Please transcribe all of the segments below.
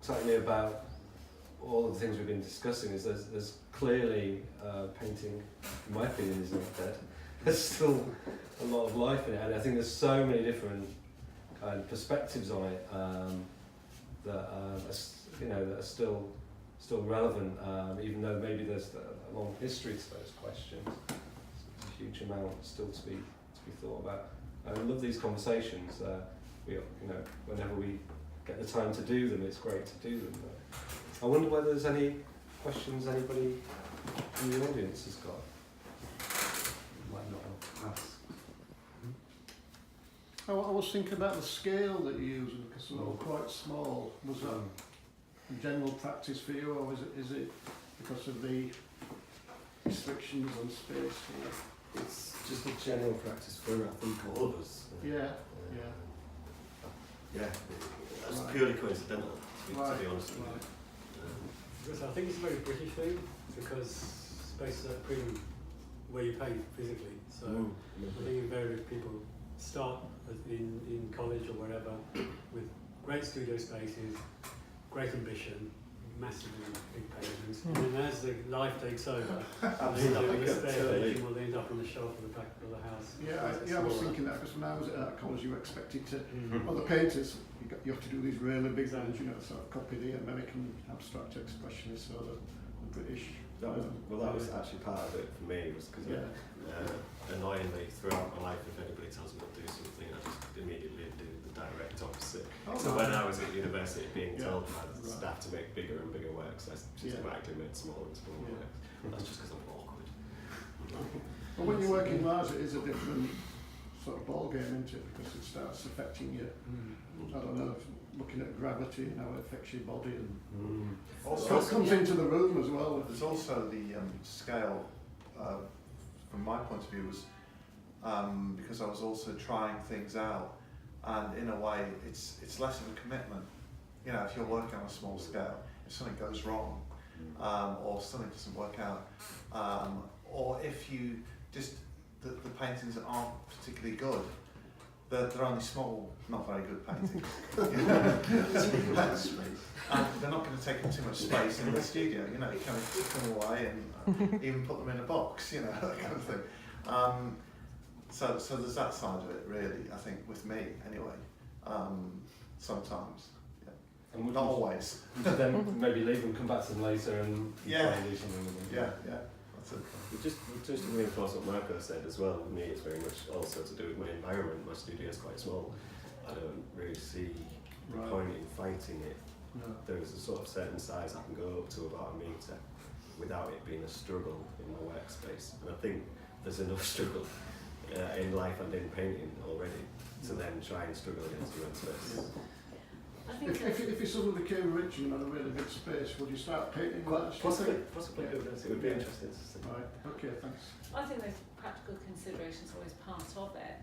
excites me about all of the things we've been discussing is there's clearly painting, in my opinion, is not dead. There's still a lot of life in it, and I think there's so many different kind of perspectives on it that are still relevant, even though maybe there's a long history to those questions. There's a huge amount still to be thought about. I love these conversations. Whenever we get the time to do them, it's great to do them. I wonder whether there's any questions anybody in the audience has got. Might not ask. I was thinking about the scale that you use, because it's quite small. Was that a general practice for you, or is it because of the restrictions on space here? It's just a general practice for, I think, all of us. Yeah. That's purely coincidental, to be honest with you. Because I think it's a very British thing, because spaces are pretty where you paint physically. So I think invariably people start in college or wherever with great studio spaces, great ambition, massively big paintings, and then as the life takes over, they end up on the staircase and will end up on the shelf at the back of the house. I was thinking that because when I was at college, you were expected to, other painters, you have to do these really big ones, sort of copy the American abstract expressionists or the British. That was actually part of it for me, was because annoyingly throughout my life, if anybody tells me to do something, I just immediately do the direct opposite. So when I was at university being told by the staff to make bigger and bigger works, I systematically made smaller and smaller works. That's just because I'm awkward. But when you work in Mars, it is a different sort of ball game, isn't it? Because it starts affecting you. I don't know, looking at gravity and how it affects your body, and also it comes into the room as well. There's also the scale. From my point of view, was because I was also trying things out, and in a way, it's less of a commitment. If you're working on a small scale, if something goes wrong, or something doesn't work out, or if you just the paintings aren't particularly good, they're only small, not very good paintings. And they're not going to take up too much space in the studio. You kind of put them away and even put them in a box. That kind of thing. So there's that side of it, really. I think with me, anyway. Sometimes, and not always. Then maybe leave them, come back to them later, and try and do something with them. Yeah. That's it. Just to reinforce what Marco said as well, with me it's very much also to do with my environment. My studio is quite small. I don't really see the point in fighting it. No. There's a sort of certain size I can go up to about 1 metre without it being a struggle in my workspace. And I think there's enough struggle in life and in painting already to then try and struggle against the workspace. If you suddenly became rich and had a really big space, would you start painting that? Possibly. It would be interesting to see. Right. Okay. Thanks. I think those practical considerations are always part of it.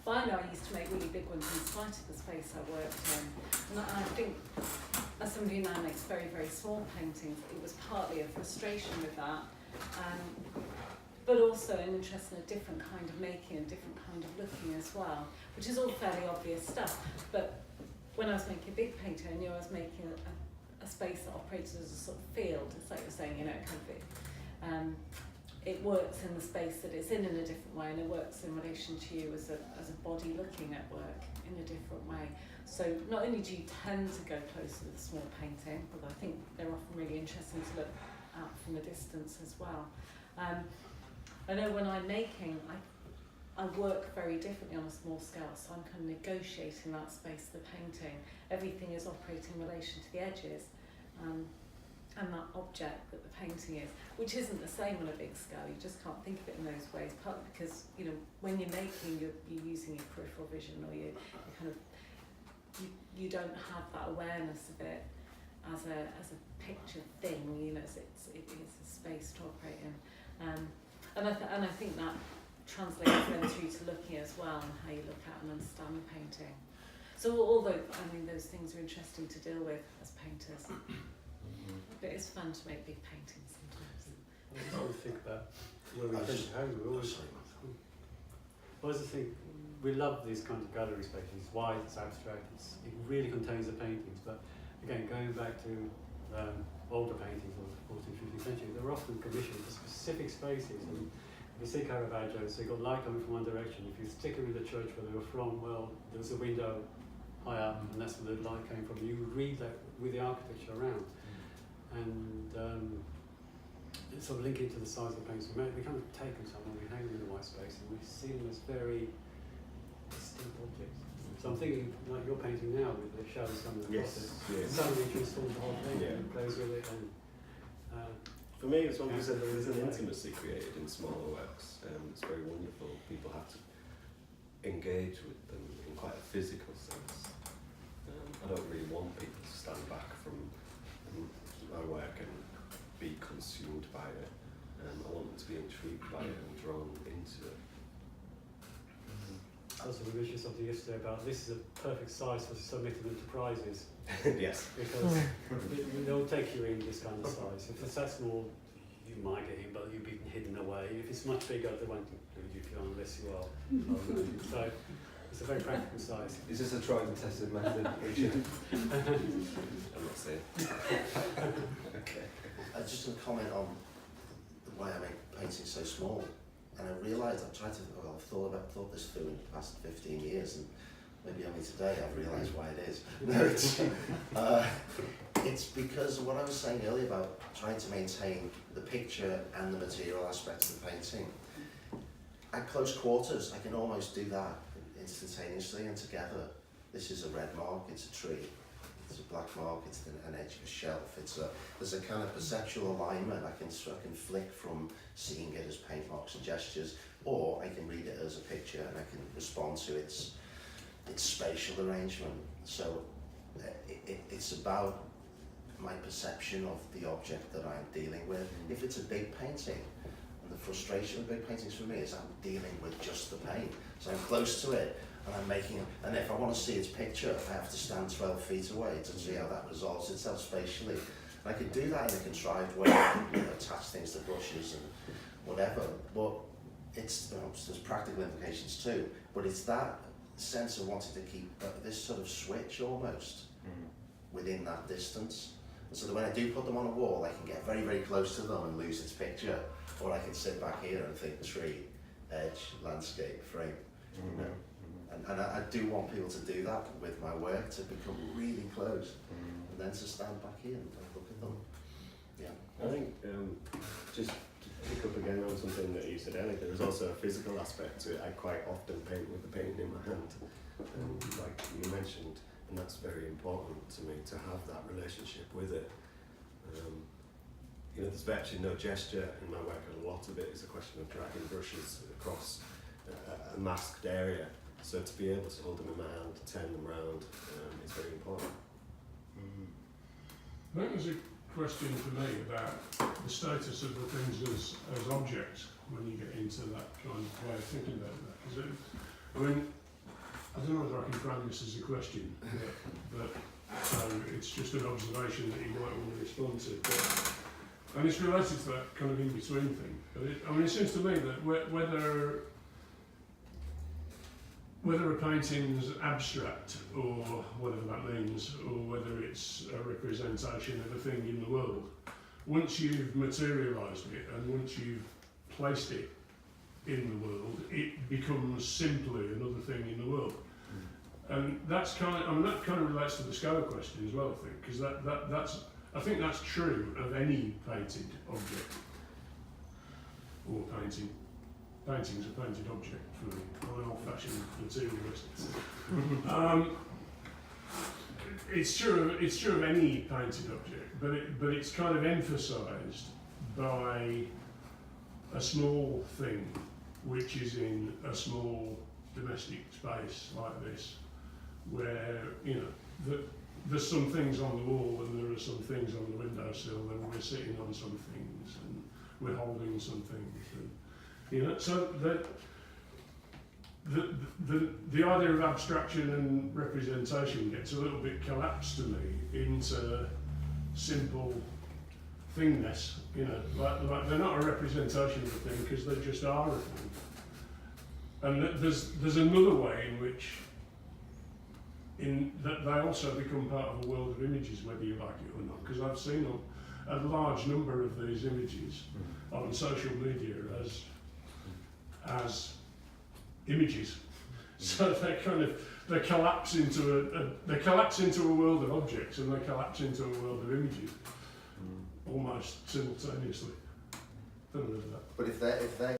But I know I used to make really big ones in spite of the space I worked in. And I think, as somebody who now makes very, very small paintings, it was partly a frustration with that. But also an interest in a different kind of making and different kind of looking as well, which is all fairly obvious stuff. But when I was making a big painting, I knew I was making a space that operated as a sort of field. It's like you're saying, it works in the space that it's in a different way, and it works in relation to you as a body looking at work in a different way. So not only do you tend to go closer to the small painting, but I think they're often really interesting to look at from a distance as well. I know when I'm making, I work very differently on a small scale, so I'm kind of negotiating that space of the painting. Everything is operating in relation to the edges and that object that the painting is, which isn't the same on a big scale. You just can't think of it in those ways, partly because when you're making, you're using your peripheral vision, or you don't have that awareness of it as a picture thing. It is a space to operate in, and I think that translates then through to looking as well, and how you look at and understand the painting. So although those things are interesting to deal with as painters, but it's fun to make big paintings sometimes. I always think about where we tend to home. I always think we love these kinds of gallery spaces. It's wide, it's abstract, it really contains the paintings, but again, going back to older paintings of the 14th, 15th century, they were often commissioned for specific spaces. And if you see Caravaggio, so you've got light coming from one direction. If you stick them in the church where they were from, well, there was a window high up, and that's where the light came from. You would read that with the architecture around. And sort of linking to the size of the paintings, we kind of take them somewhere, we hang them in a white space, and we see them as very distinct objects. So I'm thinking, like your painting now, with the shadows coming across it, suddenly transforms the whole thing, and plays with it. And for me, as well, there's an intimacy created in smaller works. It's very wonderful. People have to engage with them in quite a physical sense. I don't really want people to stand back from my work and be consumed by it. I want them to be intrigued by it and drawn into it. Also, we mentioned something yesterday about this is a perfect size for submitting them to prizes. Yes. Because they'll take you in this kind of size. If it's that small, you might get in, but you'll be hidden away. If it's much bigger, they won't include you unless you are. So it's a very practical size. Is this a tried and tested method, Richard? I'm not saying. Okay. Just a comment on the way I make paintings so small, and I realised I've thought this through in the past 15 years, and maybe only today I've realised why it is. No, it's because of what I was saying earlier about trying to maintain the picture and the material aspect of the painting. At close quarters, I can almost do that instantaneously and together. This is a red mark, it's a tree. It's a black mark, it's an edge of a shelf. There's a kind of perceptual alignment. I can flick from seeing it as paint marks and gestures, or I can read it as a picture and I can respond to its spatial arrangement. So it's about my perception of the object that I'm dealing with. If it's a big painting, and the frustration of big paintings for me is I'm dealing with just the paint. So I'm close to it, and I'm making, and if I want to see its picture, I have to stand 12 feet away to see how that resolves itself spatially. And I could do that in a contrived way, attach things to brushes and whatever, but there's practical implications too, but it's that sense of wanting to keep this sort of switch almost within that distance. And so that when I do put them on a wall, I can get very, very close to them and lose its picture, or I can sit back here and think tree, edge, landscape, frame. You know? And I do want people to do that with my work, to become really close, and then to stand back here and look at them. Yeah. I think just to pick up again on something that you said earlier, there is also a physical aspect to it. I quite often paint with the paint in my hand, like you mentioned, and that's very important to me, to have that relationship with it. There's virtually no gesture in my work, and a lot of it is a question of dragging brushes across a masked area. So to be able to hold them in my hand, turn them round, is very important. I think there's a question for me about the status of the things as objects when you get into that kind of way of thinking about that. Because I don't know whether I can frame this as a question, but it's just an observation that you might want to respond to. And it's related to that kind of in-between thing. But it seems to me that whether a painting's abstract, or whatever that means, or whether it's a representation of a thing in the world, once you've materialised it and once you've placed it in the world, it becomes simply another thing in the world. And that's that kind of relates to the scale question as well, I think, because I think that's true of any painted object or painting. Painting's a painted object for me. I'm an old-fashioned materialist. It's true of any painted object, but it's kind of emphasised by a small thing, which is in a small domestic space like this, where there's some things on the wall and there are some things on the windowsill, and we're sitting on some things and we're holding some things. So the idea of abstraction and representation gets a little bit collapsed to me into simple thingness. Like they're not a representation of a thing because they just are a thing. And there's another way in which in that they also become part of a world of images, whether you like it or not. Because I've seen a large number of these images on social media as images. So they collapse into a world of objects, and they collapse into a world of images almost simultaneously. Don't know that. But if they